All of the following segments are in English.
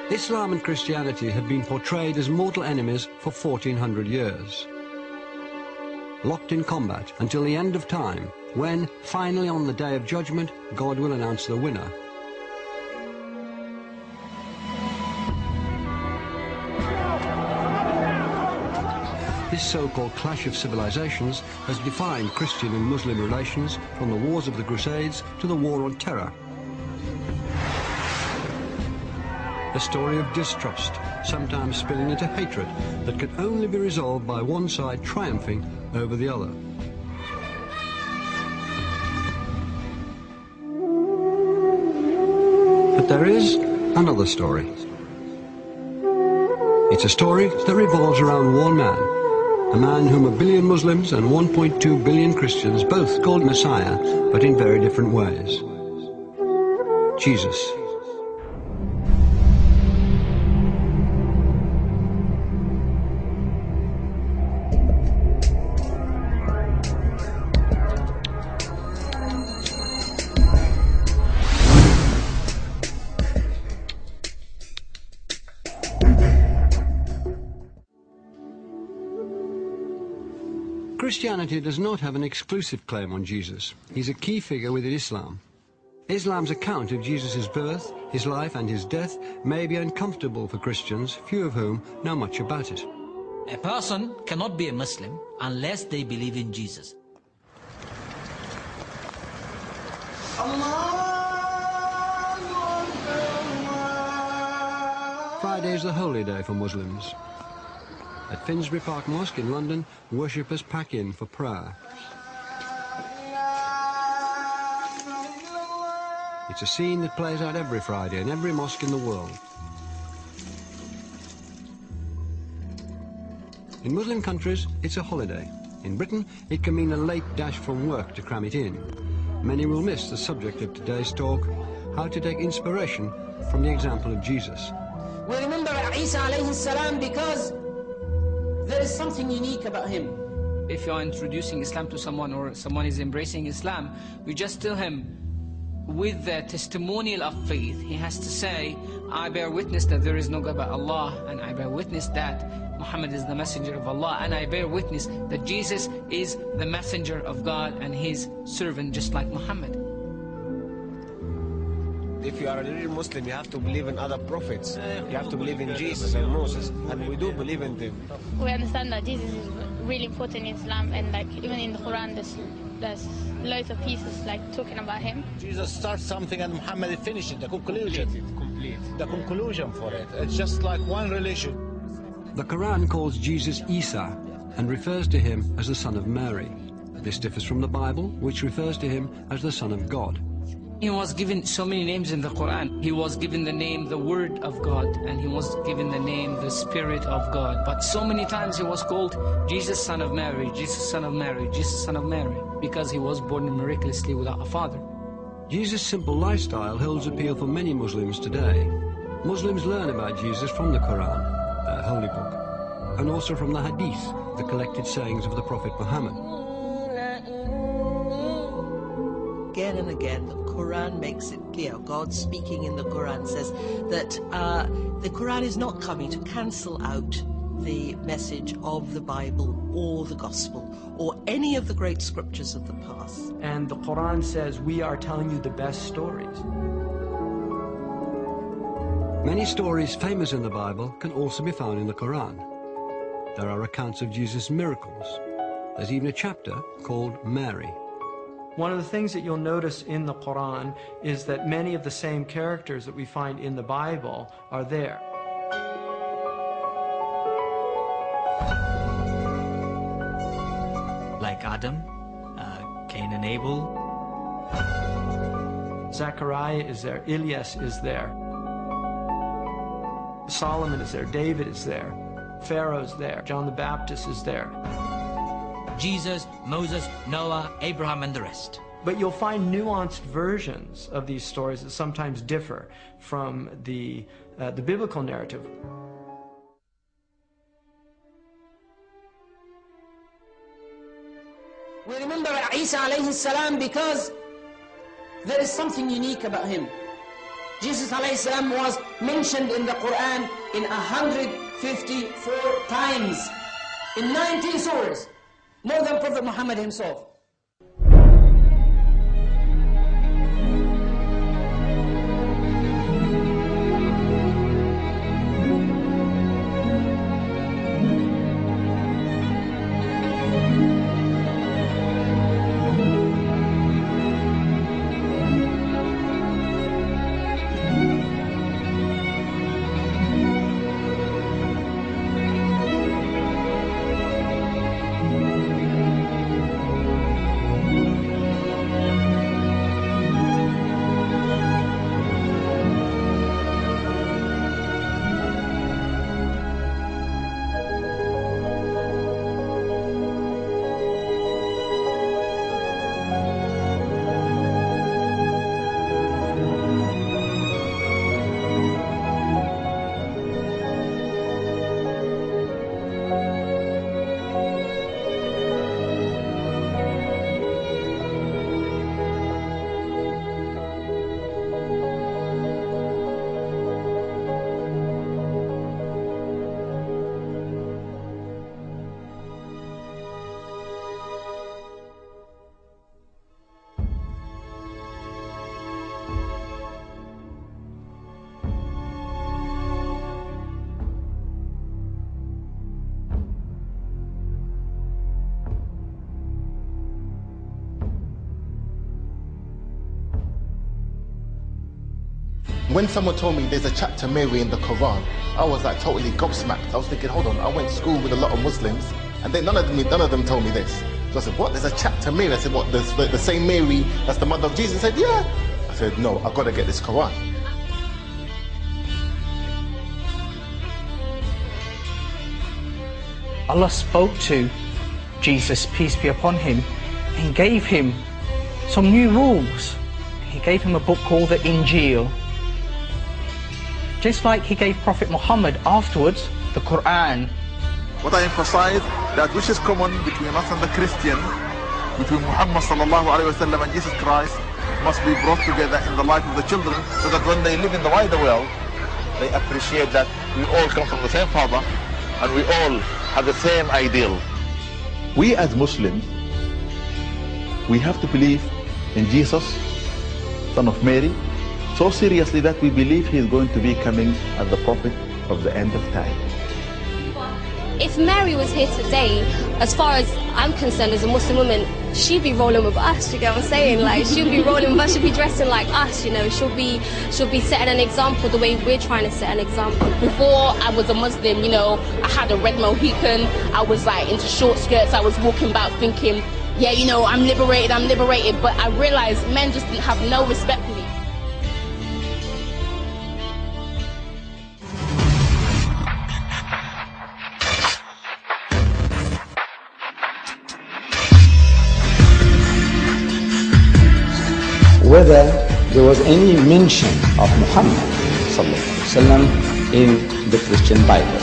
Islam and Christianity had been portrayed as mortal enemies for 1400 years. Locked in combat until the end of time, when, finally on the Day of Judgment, God will announce the winner. This so-called clash of civilizations has defined Christian and Muslim relations from the wars of the Crusades to the war on terror. A story of distrust, sometimes spilling into hatred, that can only be resolved by one side triumphing over the other. But there is another story. It's a story that revolves around one man, a man whom 1 billion Muslims and 1.2 billion Christians both called Messiah, but in very different ways. Jesus. Christianity does not have an exclusive claim on Jesus. He's a key figure within Islam. Islam's account of Jesus' birth, his life and his death may be uncomfortable for Christians, few of whom know much about it. A person cannot be a Muslim unless they believe in Jesus. Friday is the holy day for Muslims. At Finsbury Park Mosque in London, worshippers pack in for prayer. It's a scene that plays out every Friday in every mosque in the world. In Muslim countries, it's a holiday. In Britain, it can mean a late dash from work to cram it in. Many will miss the subject of today's talk, how to take inspiration from the example of Jesus. We remember Isa alayhi salam because there is something unique about him. If you are introducing Islam to someone or someone is embracing Islam, you just tell him with the testimonial of faith, he has to say, I bear witness that there is no God but Allah, and I bear witness that Muhammad is the messenger of Allah, and I bear witness that Jesus is the messenger of God and his servant just like Muhammad. If you are a real Muslim, you have to believe in other prophets. You have to believe in Jesus and Moses, and we do believe in them. We understand that Jesus is really important in Islam, and like even in the Quran, there's loads of pieces like talking about him. Jesus starts something and Muhammad finishes it, the conclusion. The conclusion for it. It's just like one religion. The Quran calls Jesus Isa and refers to him as the son of Mary. This differs from the Bible, which refers to him as the son of God. He was given so many names in the Quran. He was given the name, the Word of God, and he was given the name, the Spirit of God. But so many times he was called Jesus, son of Mary, Jesus, son of Mary, Jesus, son of Mary, because he was born miraculously without a father. Jesus' simple lifestyle holds appeal for many Muslims today. Muslims learn about Jesus from the Quran, a holy book, and also from the Hadith, the collected sayings of the Prophet Muhammad. Again and again, the Quran makes it clear. God speaking in the Quran says that the Quran is not coming to cancel out the message of the Bible or the Gospel or any of the great scriptures of the past. And the Quran says we are telling you the best stories. Many stories famous in the Bible can also be found in the Quran. There are accounts of Jesus' miracles. There's even a chapter called Mary. One of the things that you'll notice in the Quran is that many of the same characters that we find in the Bible are there. Like Adam, Cain and Abel. Zechariah is there, Ilyas is there. Solomon is there, David is there, Pharaoh's there, John the Baptist is there. Jesus, Moses, Noah, Abraham, and the rest. But you'll find nuanced versions of these stories that sometimes differ from the biblical narrative. We remember Isa alayhi salam because there is something unique about him. Jesus ﷺ was mentioned in the Quran in 154 times, in 19 surahs, more than Prophet Muhammad himself. When someone told me there's a chapter Mary in the Quran, I was like totally gobsmacked. I was thinking, hold on, I went to school with a lot of Muslims, and then none of them told me this. So I said, what? There's a chapter Mary? I said, what? The same Mary that's the mother of Jesus? He said, yeah. I said, no, I've got to get this Quran. Allah spoke to Jesus, peace be upon him, and gave him some new rules. He gave him a book called the Injil. Just like he gave Prophet Muhammad afterwards the Quran. What I emphasize, that which is common between us and the Christian, between Muhammad sallallahu alaihi wasallam and Jesus Christ, must be brought together in the life of the children, so that when they live in the wider world, they appreciate that we all come from the same father and we all have the same ideal. We as Muslims, we have to believe in Jesus, son of Mary, so seriously that we believe he is going to be coming as the prophet of the end of time. If Mary was here today, as far as I'm concerned as a Muslim woman, she'd be rolling with us, you get what I'm saying? Like, she'd be rolling with us, she'd be dressing like us, you know, she'll be setting an example the way we're trying to set an example. Before I was a Muslim, you know, I had a red Mohican, I was like into short skirts, I was walking about thinking, yeah, you know, I'm liberated, but I realized men just didn't have no respect for me. Whether there was any mention of Muhammad ﷺ in the Christian Bible.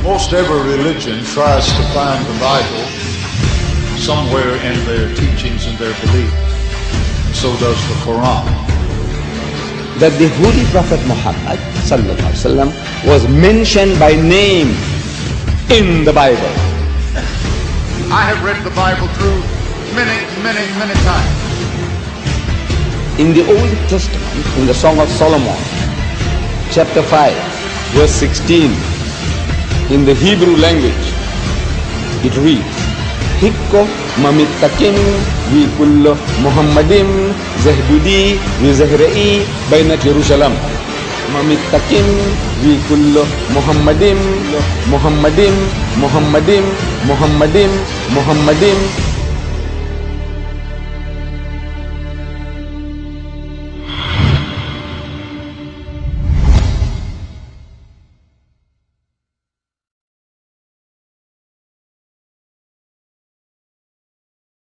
Most every religion tries to find the Bible somewhere in their teachings and their beliefs. So does the Quran. That the Holy Prophet Muhammad ﷺ was mentioned by name in the Bible. I have read the Bible through many times. In the Old Testament, in the Song of Solomon, chapter 5, verse 16, in the Hebrew language, it reads, Hikko mamittakin vi kullo Muhammadim zahdudi vi zahra'i bainat Jerusalem. Mamittakin vi kullo Muhammadim